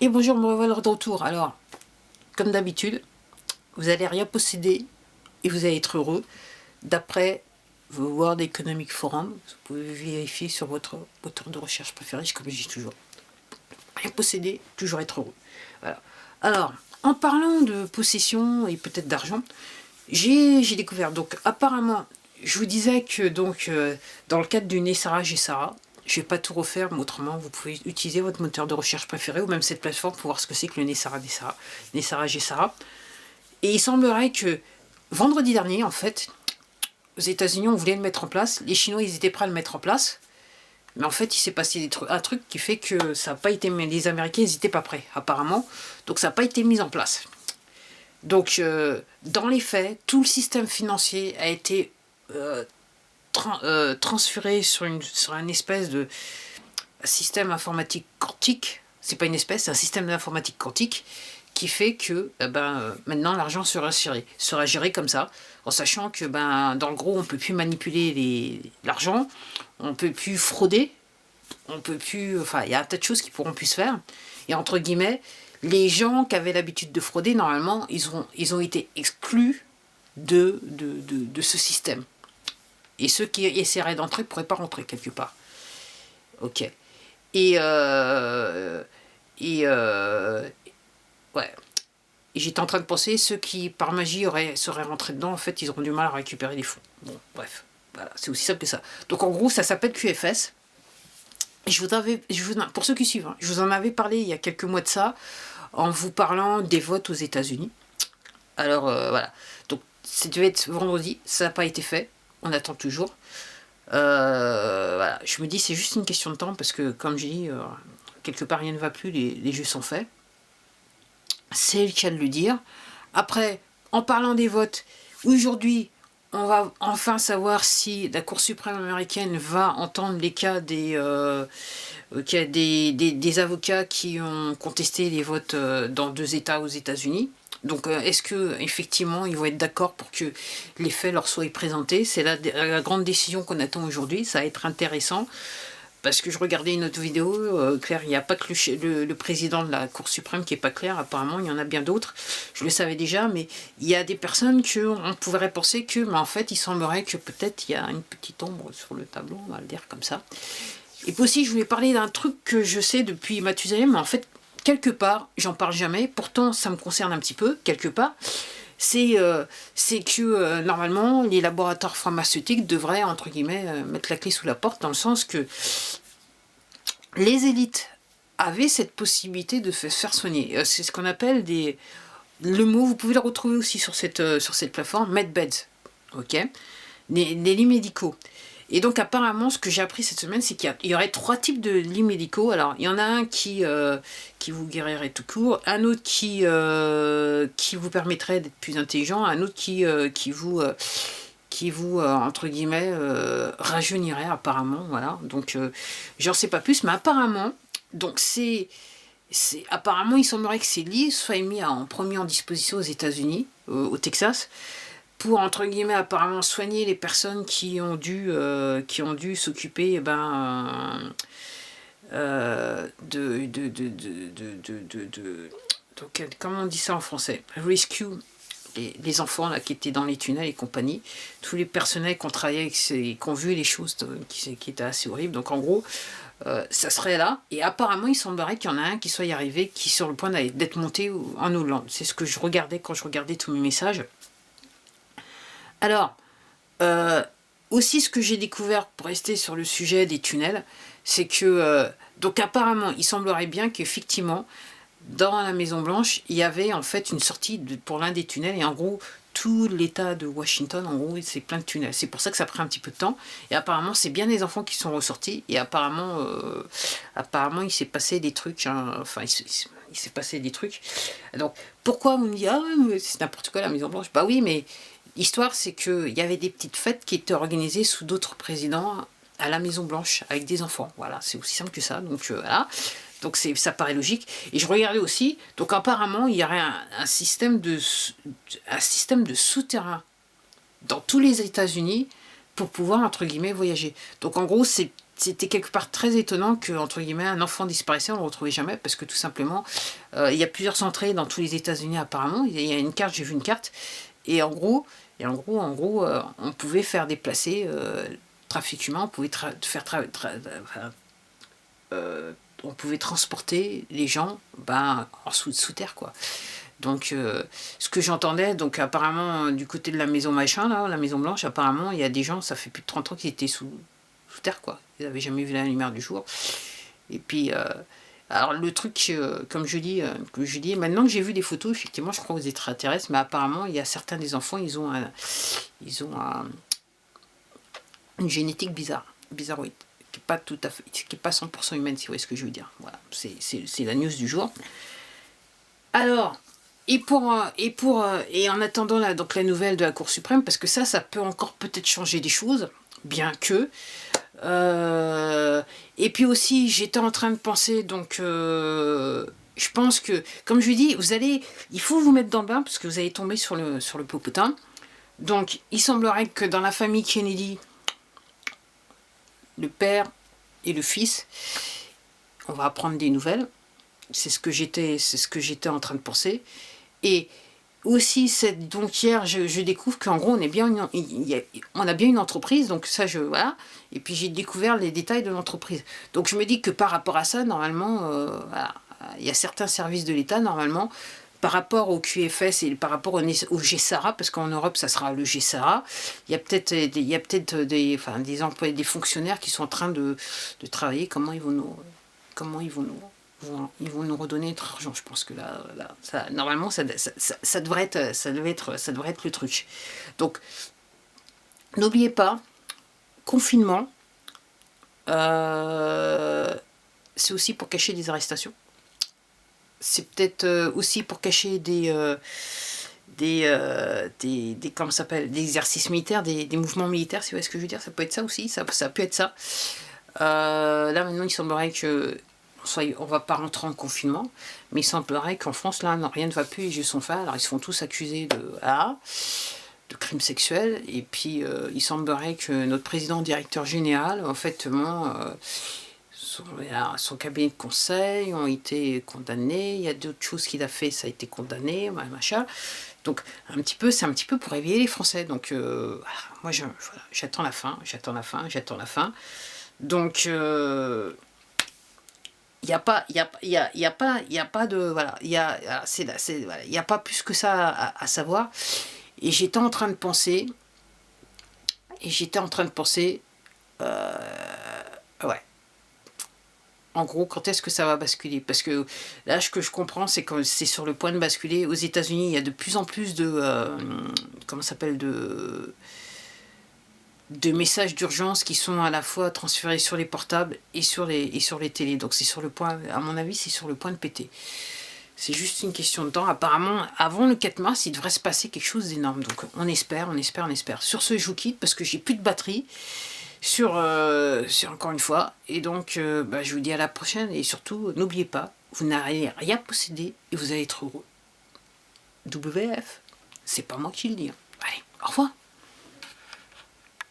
Et bonjour, me revoilà de retour. Alors, comme d'habitude, vous n'allez rien posséder et vous allez être heureux. D'après le World Economic Forum, vous pouvez vérifier sur votre moteur de recherche préféré, comme je dis toujours. Rien posséder, toujours être heureux. Voilà. Alors, en parlant de possession et peut-être d'argent, j'ai découvert, donc apparemment, je vous disais que donc dans le cadre du Nessara Gessara, je ne vais pas tout refaire, mais autrement, vous pouvez utiliser votre moteur de recherche préféré ou même cette plateforme pour voir ce que c'est que le Nessara Gessara. Et il semblerait que vendredi dernier, en fait, aux États-Unis, on voulait le mettre en place. Les Chinois, ils étaient prêts à le mettre en place. Mais en fait, il s'est passé un truc qui fait que ça n'a pas été... Les Américains, ils n'étaient pas prêts, apparemment. Donc ça n'a pas été mis en place. Donc, dans les faits, tout le système financier a été transféré sur un espèce de système informatique quantique. C'est pas une espèce, c'est un système d'informatique quantique qui fait que maintenant l'argent sera géré comme ça, en sachant que dans le gros on peut plus manipuler l'argent, on peut plus frauder, on peut plus, enfin il y a un tas de choses qui pourront plus se faire. Et entre guillemets, les gens qui avaient l'habitude de frauder, normalement, ils ont été exclus de ce système. Et ceux qui essaieraient d'entrer ne pourraient pas rentrer quelque part. Ok. Ouais. Et j'étais en train de penser, ceux qui par magie seraient rentrés dedans, en fait, ils auront du mal à récupérer les fonds. Bon, bref. Voilà, c'est aussi simple que ça. Donc en gros, ça s'appelle QFS. Pour ceux qui suivent, je vous en avais parlé il y a quelques mois de ça, en vous parlant des votes aux États-Unis. Alors voilà. Donc ça devait être vendredi, ça n'a pas été fait. On attend toujours. Voilà. Je me dis c'est juste une question de temps parce que comme j'ai dit, quelque part rien ne va plus, les jeux sont faits. C'est le cas de le dire. Après, en parlant des votes, aujourd'hui, on va enfin savoir si la Cour suprême américaine va entendre les cas des avocats qui ont contesté les votes dans 2 États aux États-Unis. Donc, est-ce que effectivement ils vont être d'accord pour que les faits leur soient présentés? C'est la grande décision qu'on attend aujourd'hui. Ça va être intéressant. Parce que je regardais une autre vidéo, clair, il n'y a pas que le président de la Cour suprême qui n'est pas clair, apparemment il y en a bien d'autres, je le savais déjà, mais il y a des personnes qu'on pourrait penser que, mais en fait il semblerait que peut-être il y a une petite ombre sur le tableau, on va le dire comme ça. Et puis aussi je voulais parler d'un truc que je sais depuis Mathusalem, mais en fait quelque part, j'en parle jamais, pourtant ça me concerne un petit peu, quelque part, c'est que normalement les laboratoires pharmaceutiques devraient entre guillemets mettre la clé sous la porte, dans le sens que les élites avaient cette possibilité de se faire soigner. C'est ce qu'on appelle le mot, vous pouvez le retrouver aussi sur cette plateforme, medbeds, ok, les lits médicaux. Et donc apparemment, ce que j'ai appris cette semaine, c'est qu'il y aurait 3 types de lits médicaux. Alors, il y en a un qui vous guérirait tout court, un autre qui vous permettrait d'être plus intelligent, un autre qui vous entre guillemets, rajeunirait apparemment, voilà. Donc, j'en sais pas plus, mais apparemment, donc apparemment, il semblerait que ces lits soient mis en disposition aux États-Unis, au Texas, pour, entre guillemets, apparemment soigner les personnes qui ont dû s'occuper, donc, comment on dit ça en français? Rescue les enfants là, qui étaient dans les tunnels et compagnie, tous les personnels qui ont travaillé avec qui ont vu les choses qui étaient assez horribles. Donc en gros, ça serait là. Et apparemment, il semblerait qu'il y en a un qui soit y arrivé, qui est sur le point d'être monté en Hollande. C'est ce que je regardais quand je regardais tous mes messages. Alors, aussi ce que j'ai découvert, pour rester sur le sujet des tunnels, c'est que, donc apparemment, il semblerait bien qu'effectivement, dans la Maison Blanche, il y avait en fait une sortie pour l'un des tunnels, et en gros, tout l'État de Washington, en gros, c'est plein de tunnels. C'est pour ça que ça prend un petit peu de temps, et apparemment, c'est bien les enfants qui sont ressortis, et apparemment, il s'est passé des trucs, hein, enfin, il s'est passé des trucs. Donc, pourquoi vous me dites, ah ouais, c'est n'importe quoi la Maison Blanche? Bah oui, mais l'histoire, c'est qu'il y avait des petites fêtes qui étaient organisées sous d'autres présidents à la Maison Blanche, avec des enfants. Voilà, c'est aussi simple que ça, donc voilà. Donc ça paraît logique. Et je regardais aussi, donc apparemment, il y aurait un système de souterrain dans tous les États-Unis pour pouvoir, entre guillemets, voyager. Donc en gros, c'est c'était quelque part très étonnant que, entre guillemets, un enfant disparaissait, on ne le retrouvait jamais, parce que tout simplement, il y a plusieurs entrées dans tous les États-Unis apparemment. Il y a une carte, j'ai vu une carte, et en gros, on pouvait faire déplacer trafic humain, on pouvait on pouvait transporter les gens en sous terre, quoi. Donc, ce que j'entendais, donc apparemment, du côté de la maison machin, là, la maison blanche, apparemment, il y a des gens, ça fait plus de 30 ans qu'ils étaient sous terre, quoi. Ils n'avaient jamais vu la lumière du jour. Et puis, alors le truc, comme je dis, maintenant que j'ai vu des photos, effectivement, je crois aux extraterrestres, mais apparemment, il y a certains des enfants, ils ont une génétique bizarroïde, qui n'est pas tout à fait, qui est pas 100% humaine, si vous voyez ce que je veux dire. Voilà, c'est la news du jour. Alors, et en attendant la nouvelle de la Cour suprême, parce que ça peut encore peut-être changer des choses, bien que. Et puis aussi, j'étais en train de penser, donc je pense que, comme je lui dis, il faut vous mettre dans le bain, parce que vous allez tomber sur le popotin. Donc, il semblerait que dans la famille Kennedy, le père et le fils, on va apprendre des nouvelles. C'est ce que j'étais en train de penser. Et aussi, donc hier, je découvre qu'en gros, on a bien une entreprise, donc ça, voilà. Et puis j'ai découvert les détails de l'entreprise. Donc je me dis que par rapport à ça, normalement, voilà, il y a certains services de l'État, normalement, par rapport au QFS et par rapport au GSARA, parce qu'en Europe, ça sera le GSARA, il y a peut-être des employés, des fonctionnaires qui sont en train de travailler, comment ils vont nous redonner notre argent. Je pense que là normalement, ça devrait être le truc. Donc, n'oubliez pas, confinement, c'est aussi pour cacher des arrestations. C'est peut-être aussi pour cacher des comment ça s'appelle, des exercices militaires, des mouvements militaires, si vous voyez ce que je veux dire. Ça peut être ça aussi, ça peut être ça. Là, maintenant, il semblerait que on va pas rentrer en confinement, mais il semblerait qu'en France, là, non, rien ne va plus, les jeux sont faits. Alors, ils se font tous accusés de crimes sexuels, et puis il semblerait que notre président directeur général, en fait, son cabinet de conseil ont été condamnés, il y a d'autres choses qu'il a fait, ça a été condamné, machin. Donc, c'est un petit peu pour réveiller les Français. Donc, moi, j'attends la fin. Donc, il n'y a pas de, voilà, il y a pas plus que ça à savoir. Et j'étais en train de penser, ouais. En gros, quand est-ce que ça va basculer? Parce que là, ce que je comprends, c'est que c'est sur le point de basculer. Aux États-Unis, il y a de plus en plus de messages d'urgence qui sont à la fois transférés sur les portables et sur les télés. Donc c'est sur le point, à mon avis, c'est sur le point de péter. C'est juste une question de temps. Apparemment, avant le 4 mars, il devrait se passer quelque chose d'énorme. Donc on espère. Sur ce, je vous quitte parce que j'ai plus de batterie sur encore une fois. Et donc, je vous dis à la prochaine. Et surtout, n'oubliez pas, vous n'allez rien posséder et vous allez être heureux. WF, c'est pas moi qui le dis. Allez, au revoir.